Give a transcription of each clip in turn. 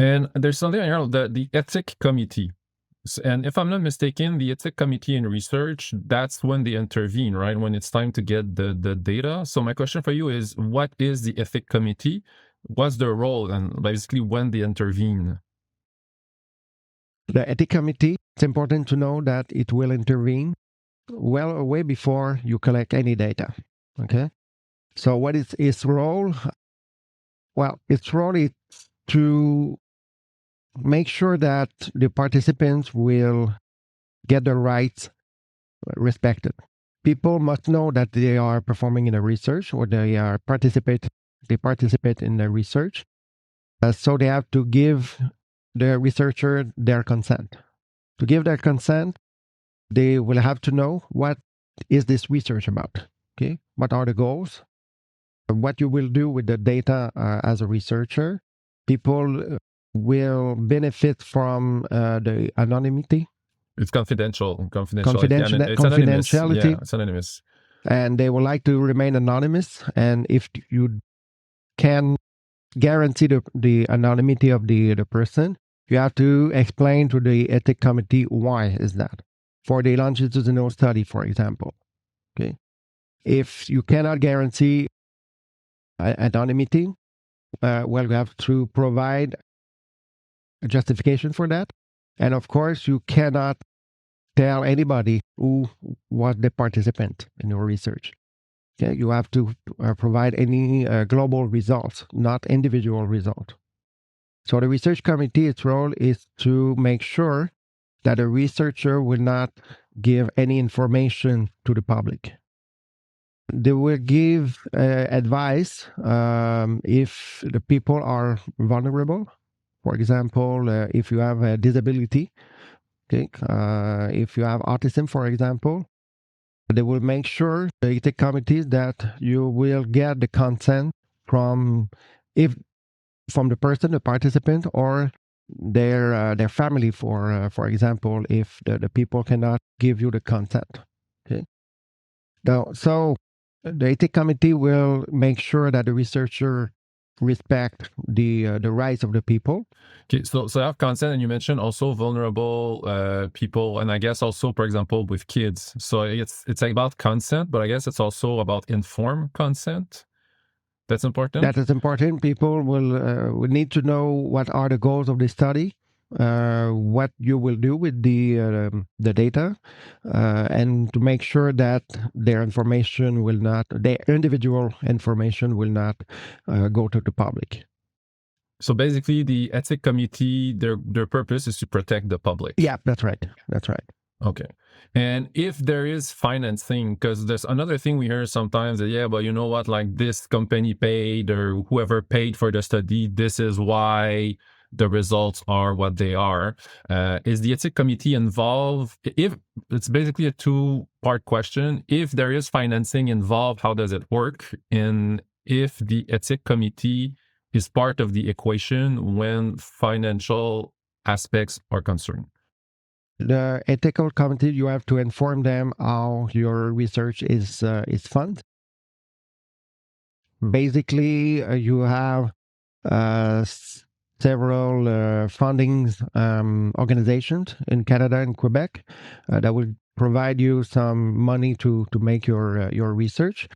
And there's something, the ethic committee. And if I'm not mistaken, the ethic committee in research, that's when they intervene, right? When it's time to get the data. So my question for you is, what is the ethic committee? What's their role? And basically when they intervene? The ethic committee, it's important to know that it will intervene way before you collect any data. Okay. So what is its role? Well, its role is to make sure that the participants will get their rights respected. People must know that they are performing in a research or they participate in the research. So they have to give the researcher their consent. To give their consent, they will have to know what is this research about. Okay, what are the goals? What you will do with the data as a researcher. People will benefit from the anonymity. It's confidentiality. Confidentiality. Yeah, it's anonymous. And they would like to remain anonymous. And if you can guarantee the anonymity of the person, you have to explain to the ethic committee why is that. For the longitudinal study, for example. Okay. If you cannot guarantee anonymity, well, you have to provide a justification for that. And of course, you cannot tell anybody who was the participant in your research. Okay, you have to provide any global results, not individual results. So the research committee, its role is to make sure that a researcher will not give any information to the public. They will give advice if the people are vulnerable. For example, if you have a disability, okay, if you have autism, for example, they will make sure, the ethics committees, that you will get the consent from the person, the participant, or their family, for example, if the people cannot give you the consent. Okay. So the ethics committee will make sure that the researcher respect the rights of the people. Okay, so I have consent, and you mentioned also vulnerable people, and I guess also, for example, with kids. So it's about consent, but I guess it's also about informed consent. That's important. That is important. People will need to know what are the goals of the study, what you will do with the data, and to make sure that their individual information will not go to the public. So basically, the ethics committee, their purpose is to protect the public. Yeah, that's right. That's right. Okay. And if there is financing, because there's another thing we hear sometimes that, yeah, but you know what, like this company paid or whoever paid for the study, this is why the results are what they are. Is the ethics committee involved? If it's basically a two-part question, if there is financing involved, how does it work? And if the ethics committee is part of the equation when financial aspects are concerned. The ethical committee, you have to inform them how your research is funded. Basically, you have several funding organizations in Canada and Quebec that will provide you some money to make your research.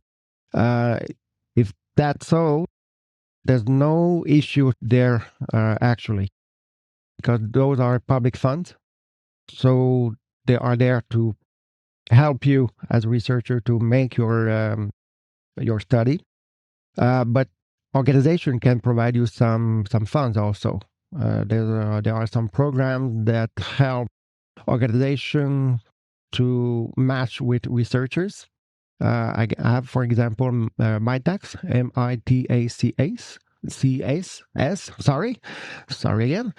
If that's so, there's no issue there actually, because those are public funds. So they are there to help you as a researcher to make your study. But organization can provide you some funds also. There are some programs that help organization to match with researchers. I have, for example, MITACs, MITACS. Sorry again.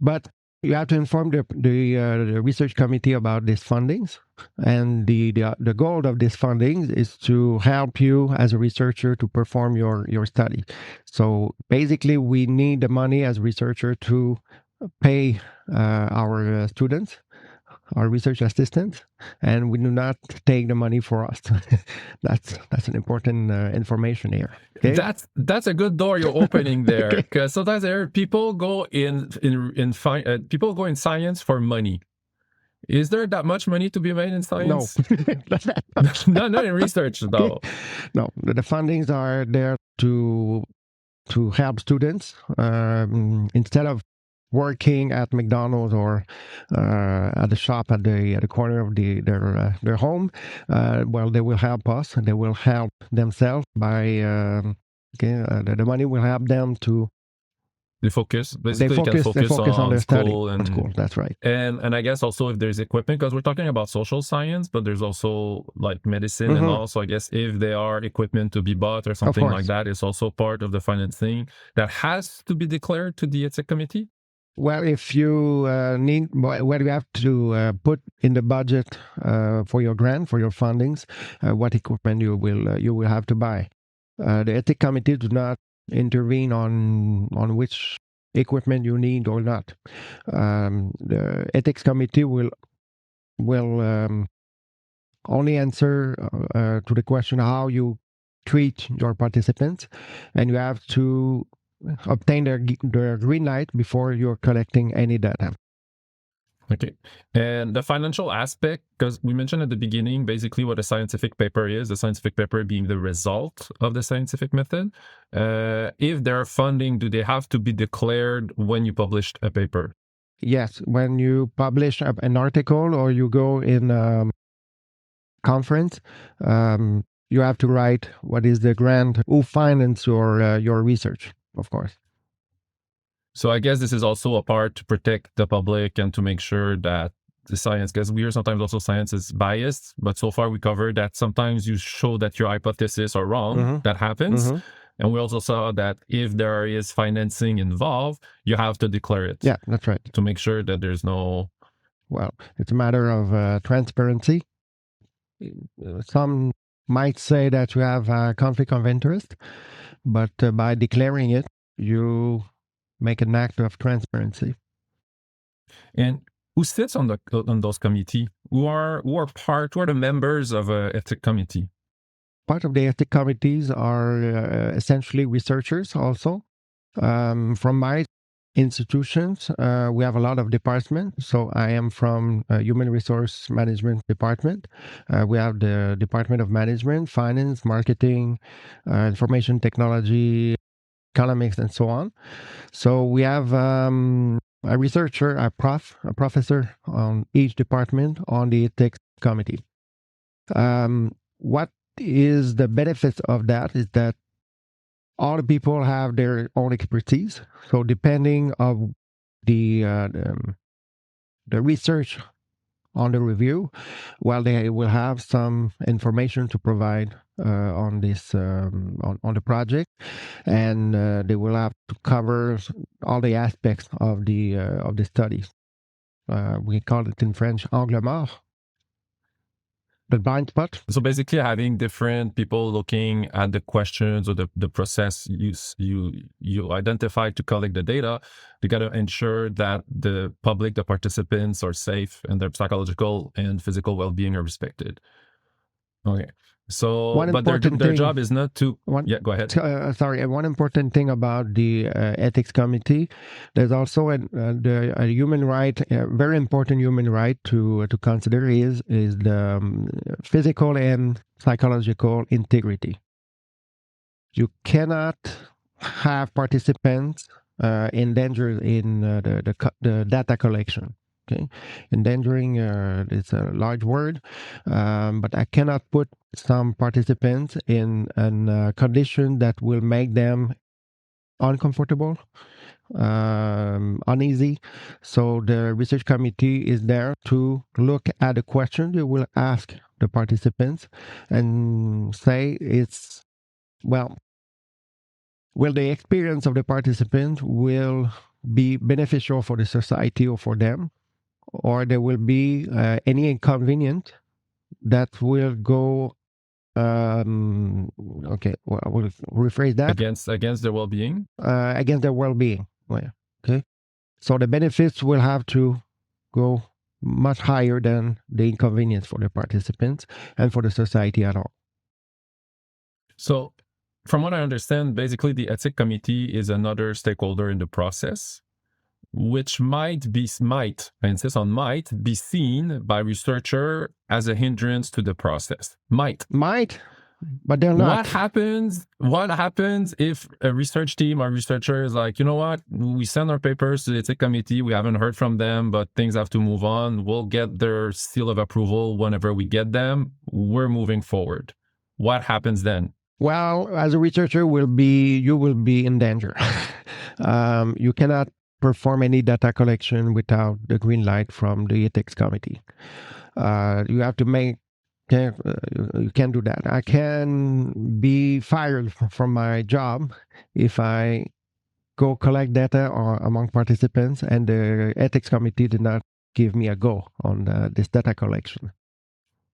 But you have to inform the research committee about these fundings, and the goal of this funding is to help you as a researcher to perform your study. So basically, we need the money as a researcher to pay our students our research assistants, and we do not take the money for us. That's an important information here. Okay? That's a good door you're opening there, Okay. because sometimes people go people go in science for money. Is there that much money to be made in No, science? not that much. Not in research though. No, the fundings are there to help students instead of working at McDonald's or at the shop at the corner of their home. Well, they will help us, and they will help themselves by the money will help them to. They focus. They Basically, you can focus focus on on their study. school On school, that's right. And I guess also if there's equipment, because we're talking about social science, but there's also like medicine and all. So I guess if there are equipment to be bought or something like that, it's also part of the financing that has to be declared to the ethics committee. Well, if you need, well, you have to put in the budget for your grant, for your fundings, what equipment you will have to buy. The ethics committee do not intervene on which equipment you need or not. The ethics committee will only answer to the question how you treat your participants, and you have to obtain their green light before you're collecting any data. Okay. And the financial aspect, because we mentioned at the beginning, basically what a scientific paper is, the scientific paper being the result of the scientific method. If there are funding, do they have to be declared when you published a paper? Yes. When you publish an article or you go in a conference, you have to write what is the grant, who financed your research, of course. So I guess this is also a part to protect the public and to make sure that the science, because we hear sometimes also science is biased, but so far we covered that sometimes you show that your hypothesis are wrong. That happens. And we also saw that if there is financing involved, you have to declare it. Yeah, that's right. To make sure that there's no... Well, it's a matter of transparency. Some might say that you have a conflict of interest, but by declaring it, you make an act of transparency. And who sits on those committee? Who are the members of an ethics committee? Part of the ethics committees are essentially researchers also. From my institutions, we have a lot of departments. So I am from Human Resource Management Department. We have the Department of Management, Finance, Marketing, Information Technology, Economics, and so on. So we have a researcher, a professor on each department on the ethics committee. What is the benefit of that is that all the people have their own expertise. So depending of the research on the review, well, they will have some information to provide on this on the project, and they will have to cover all the aspects of the study. We call it in French angle mort, the blind spot. So basically having different people looking at the questions or the process you identify to collect the data, they got to ensure that the public, the participants are safe and their psychological and physical well-being are respected. Okay. So, but their job is not to... yeah, go ahead. Sorry, one important thing about the ethics committee, there's also a human right, a very important human right to consider is the physical and psychological integrity. You cannot have participants endangered in the data collection. Okay, endangering is a large word, but I cannot put some participants in a condition that will make them uncomfortable, uneasy. So the research committee is there to look at the question you will ask the participants and say will the experience of the participant will be beneficial for the society or for them, or there will be any inconvenience that will go okay, well, I will rephrase that. Against their well-being? Against their well-being. Well, okay. So the benefits will have to go much higher than the inconvenience for the participants and for the society at all. So, from what I understand, basically the ethics committee is another stakeholder in the process, which I insist on might, be seen by researcher as a hindrance to the process. Might, but they're not. What happens if a research team or researcher is like, you know what, we send our papers to the ethics committee, we haven't heard from them, but things have to move on. We'll get their seal of approval whenever we get them. We're moving forward. What happens then? Well, as a researcher, you will be in danger. You cannot perform any data collection without the green light from the ethics committee. You have to make. You can't do that. I can be fired from my job if I go collect data among participants, and the ethics committee did not give me a go on this data collection.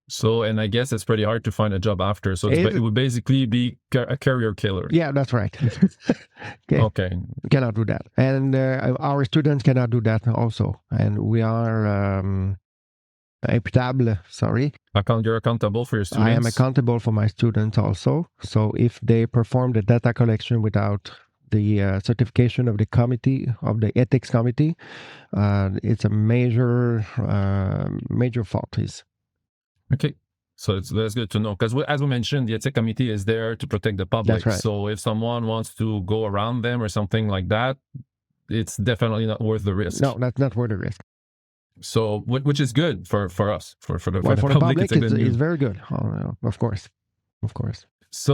So, and I guess it's pretty hard to find a job after. So it would basically be a career killer. Yeah, that's right. Okay. We cannot do that. And our students cannot do that also. And we are imputable, sorry. You're accountable for your students? I am accountable for my students also. So if they perform the data collection without the certification of the committee, of the ethics committee, it's a major fault. Okay. So that's good to know. Because as we mentioned, the ethics committee is there to protect the public. That's right. So if someone wants to go around them or something like that, it's definitely not worth the risk. No, that's not worth the risk. So, which is good for us, for the public. It's very good. Of course.